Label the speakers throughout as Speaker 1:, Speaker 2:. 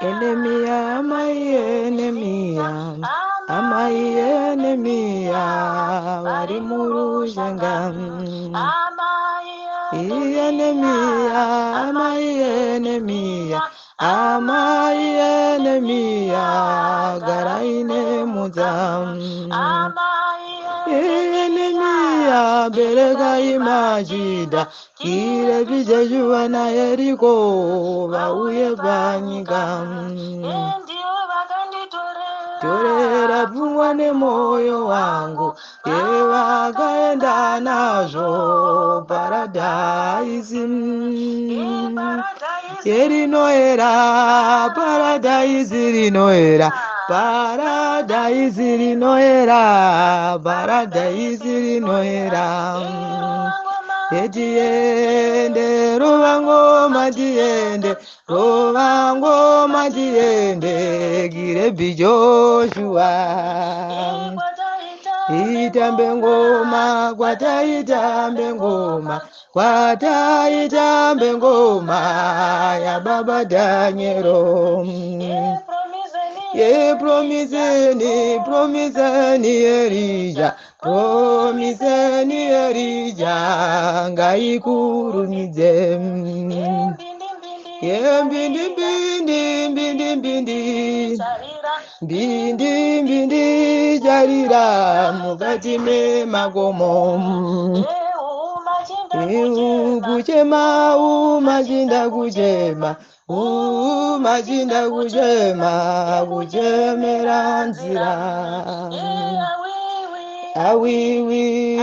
Speaker 1: Enemia, my enemia, my enemia, Varimuru Jangam. Enemia, my enemia, my enemia, Garaine Muzam. Enemia, Belega Imagida, Kire Bijajua na Eriko, Vauye Banyigam. Torera pungwane moyo wangu, Yewa kaenda nazo paradise. Yerinoera, paradise rinoera, paradise rinoera, paradise rinoera. Etiende, rovango matiende, rovango matiende, Girebi Joshua. Itambe ngoma, kwata itambe ngoma, kwata itambe ngoma, ya baba Danielo. Ye promiseni, promiseni erija, promiseni erija, ngaikurumize. Ye bindi bindi bindi bindi, bindi bindi jarira mukati me magomo. Kuchema umajinda kuchema, umajinda kuchema, kuchemera nzira. Awiwi,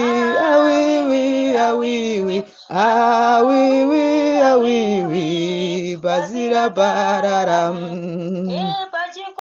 Speaker 1: awiwi, awiwi, awiwi, awiwi, bazira pararam.